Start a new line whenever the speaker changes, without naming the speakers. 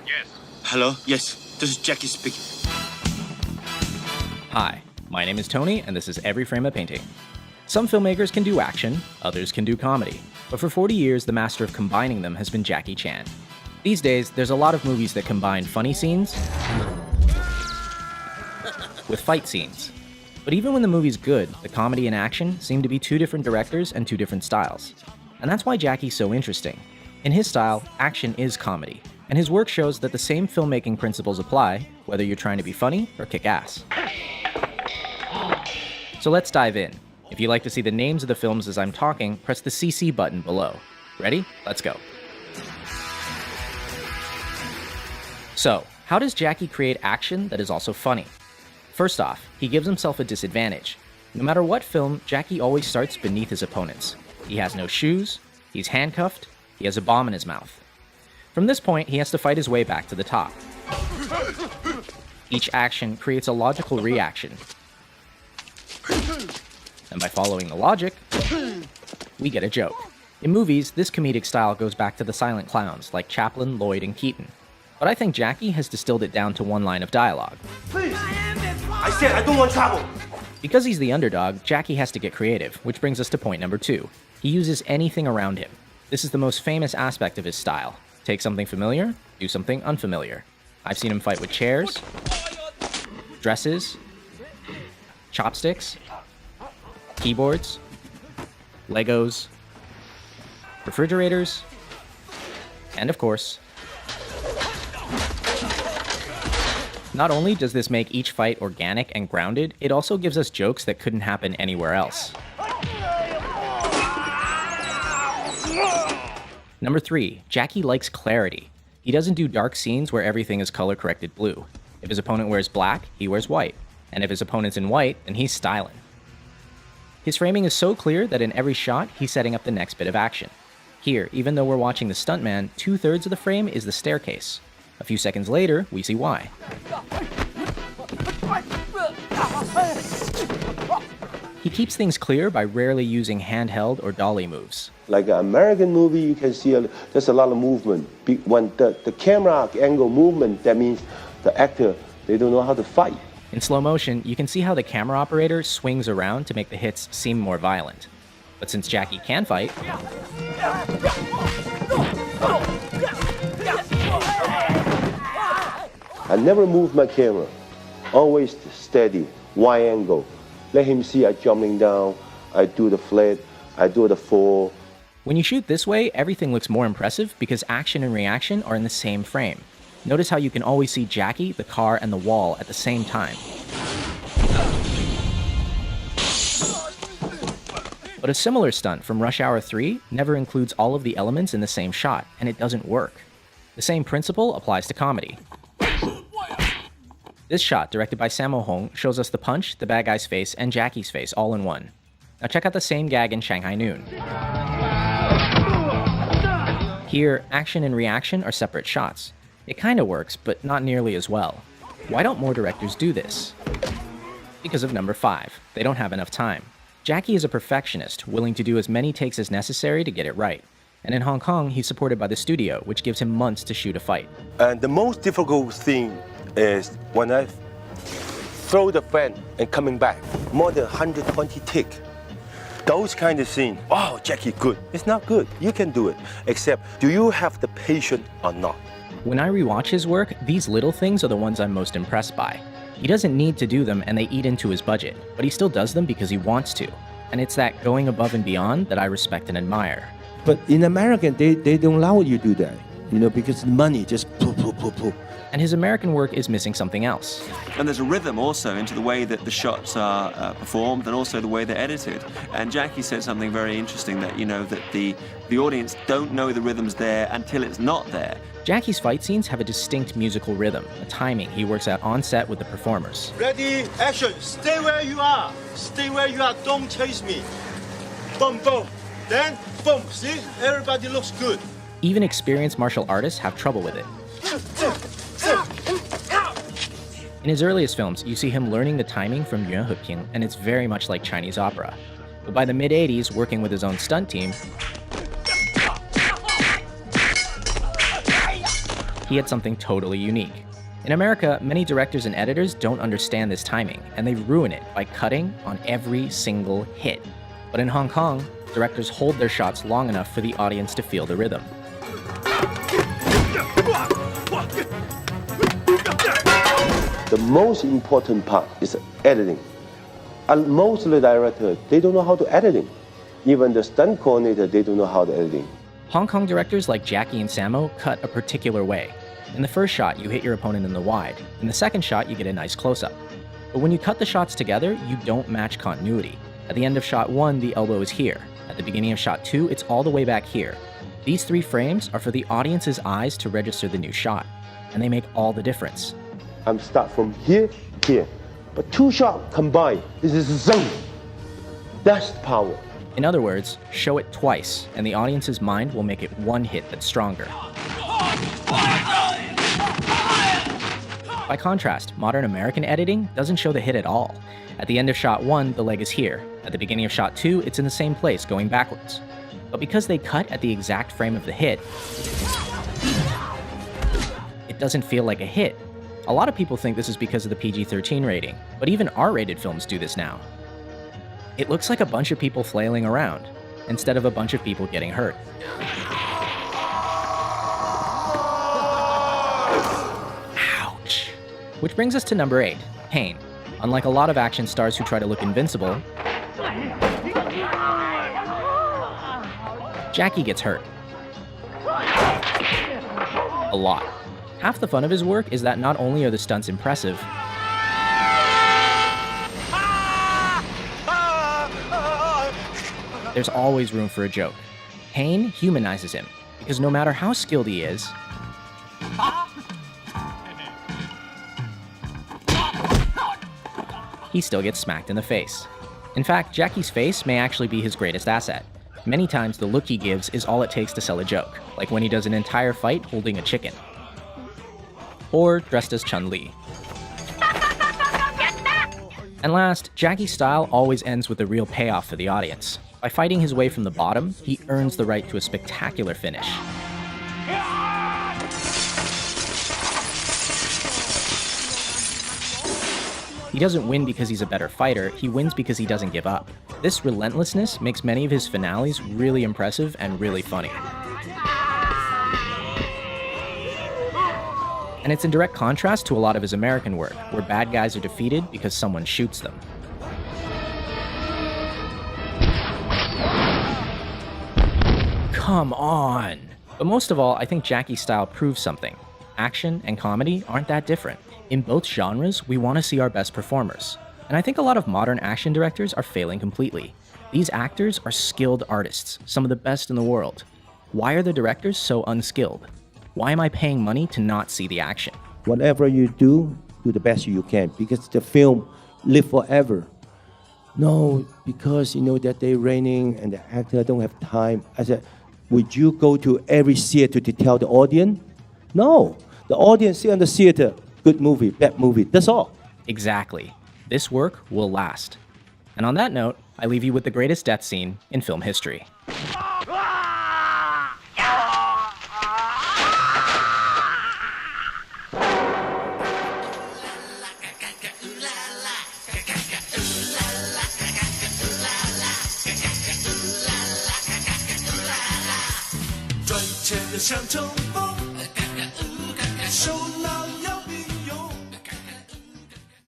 Yes.
Hello? Yes, this is Jackie speaking.
Hi, my name is Tony, and this is Every Frame a Painting. Some filmmakers can do action, others can do comedy, but for 40 years, the master of combining them has been Jackie Chan. These days, there's a lot of movies that combine funny scenes with fight scenes. But even when the movie's good, the comedy and action seem to be two different directors and two different styles. And that's why Jackie's so interesting. In his style, action is comedy, and his work shows that the same filmmaking principles apply, whether you're trying to be funny or kick ass. So let's dive in. If you'd like to see the names of the films as I'm talking, press the CC button below. Ready? Let's go. So, how does Jackie create action that is also funny? First off, he gives himself a disadvantage. No matter what film, Jackie always starts beneath his opponents. He has no shoes, he's handcuffed, he has a bomb in his mouth. From this point, he has to fight his way back to the top. Each action creates a logical reaction. And by following the logic, we get a joke. In movies, this comedic style goes back to the silent clowns like Chaplin, Lloyd, and Keaton. But I think Jackie has distilled it down to one line of dialogue.
Please! I said I don't want trouble!
Because he's the underdog, Jackie has to get creative, which brings us to point number 2. He uses anything around him. This is the most famous aspect of his style. Take something familiar, do something unfamiliar. I've seen him fight with chairs, dresses, chopsticks, keyboards, Legos, refrigerators, and of course, not only does this make each fight organic and grounded, it also gives us jokes that couldn't happen anywhere else. Number 3, Jackie likes clarity. He doesn't do dark scenes where everything is color-corrected blue. If his opponent wears black, he wears white. And if his opponent's in white, then he's styling. His framing is so clear that in every shot, he's setting up the next bit of action. Here, even though we're watching the stuntman, 2/3 of the frame is the staircase. A few seconds later, we see why. He keeps things clear by rarely using handheld or dolly moves.
Like an American movie, you can see there's a lot of movement. When the camera angle movement, that means the actor, they don't know how to fight.
In slow motion, you can see how the camera operator swings around to make the hits seem more violent. But since Jackie can fight,
I never move my camera. Always steady, wide angle. Let him see I jumping down, I do the flip, I do the fall.
When you shoot this way, everything looks more impressive because action and reaction are in the same frame. Notice how you can always see Jackie, the car, and the wall at the same time. But a similar stunt from Rush Hour 3 never includes all of the elements in the same shot, and it doesn't work. The same principle applies to comedy. This shot, directed by Sammo Hung, shows us the punch, the bad guy's face, and Jackie's face all in one. Now check out the same gag in Shanghai Noon. Here, action and reaction are separate shots. It kinda works, but not nearly as well. Why don't more directors do this? Because of number 5. They don't have enough time. Jackie is a perfectionist, willing to do as many takes as necessary to get it right. And in Hong Kong, he's supported by the studio, which gives him months to shoot a fight.
And the most difficult thing is when I throw the fan and coming back, more than 120 tick. Those kind of scenes, oh, Jackie, good. It's not good. You can do it. Except, do you have the patience or not?
When I rewatch his work, these little things are the ones I'm most impressed by. He doesn't need to do them and they eat into his budget, but he still does them because he wants to. And it's that going above and beyond that I respect and admire.
But in America, they don't allow you to do that, because the money just poof.
And his American work is missing something else.
And there's a rhythm also into the way that the shots are performed and also the way they're edited. And Jackie said something very interesting that, that the audience don't know the rhythm's there until it's not there.
Jackie's fight scenes have a distinct musical rhythm, a timing he works out on set with the performers.
Ready, action. Stay where you are. Stay where you are. Don't chase me. Boom, boom. Then, boom. See? Everybody looks good.
Even experienced martial artists have trouble with it. In his earliest films, you see him learning the timing from Yuan Heping, and it's very much like Chinese opera. But by the mid-80s, working with his own stunt team, He had something totally unique. In America, many directors and editors don't understand this timing, and they ruin it by cutting on every single hit. But in Hong Kong, directors hold their shots long enough for the audience to feel the rhythm.
The most important part is editing. And most of the directors, they don't know how to editing. Even the stunt coordinator, they don't know how to editing.
Hong Kong directors like Jackie and Sammo cut a particular way. In the first shot, you hit your opponent in the wide. In the second shot, you get a nice close-up. But when you cut the shots together, you don't match continuity. At the end of shot 1, the elbow is here. At the beginning of shot 2, it's all the way back here. These 3 frames are for the audience's eyes to register the new shot, and they make all the difference.
I'm start from here, here. But 2 shots combined, this is zone. That's power.
In other words, show it twice, and the audience's mind will make it one hit that's stronger. By contrast, modern American editing doesn't show the hit at all. At the end of shot 1, the leg is here. At the beginning of shot 2, it's in the same place, going backwards. But because they cut at the exact frame of the hit, it doesn't feel like a hit. A lot of people think this is because of the PG-13 rating, but even R-rated films do this now. It looks like a bunch of people flailing around, instead of a bunch of people getting hurt. Ouch. Which brings us to number 8, Pain. Unlike a lot of action stars who try to look invincible, Jackie gets hurt. A lot. Half the fun of his work is that not only are the stunts impressive, there's always room for a joke. Pain humanizes him, because no matter how skilled he is, he still gets smacked in the face. In fact, Jackie's face may actually be his greatest asset. Many times the look he gives is all it takes to sell a joke, like when he does an entire fight holding a chicken. Or dressed as Chun-Li. And last, Jackie's style always ends with a real payoff for the audience. By fighting his way from the bottom, he earns the right to a spectacular finish. He doesn't win because he's a better fighter, he wins because he doesn't give up. This relentlessness makes many of his finales really impressive and really funny. And it's in direct contrast to a lot of his American work, where bad guys are defeated because someone shoots them. Come on! But most of all, I think Jackie's style proves something. Action and comedy aren't that different. In both genres, we want to see our best performers. And I think a lot of modern action directors are failing completely. These actors are skilled artists, some of the best in the world. Why are the directors so unskilled? Why am I paying money to not see the action?
Whatever you do the best you can, because the film live forever. No, because you know that they're raining and the actor don't have time. I said, would you go to every theater to tell the audience? No, the audience see on the theater, good movie, bad movie, that's all.
Exactly. This work will last. And on that note, I leave you with the greatest death scene in film history.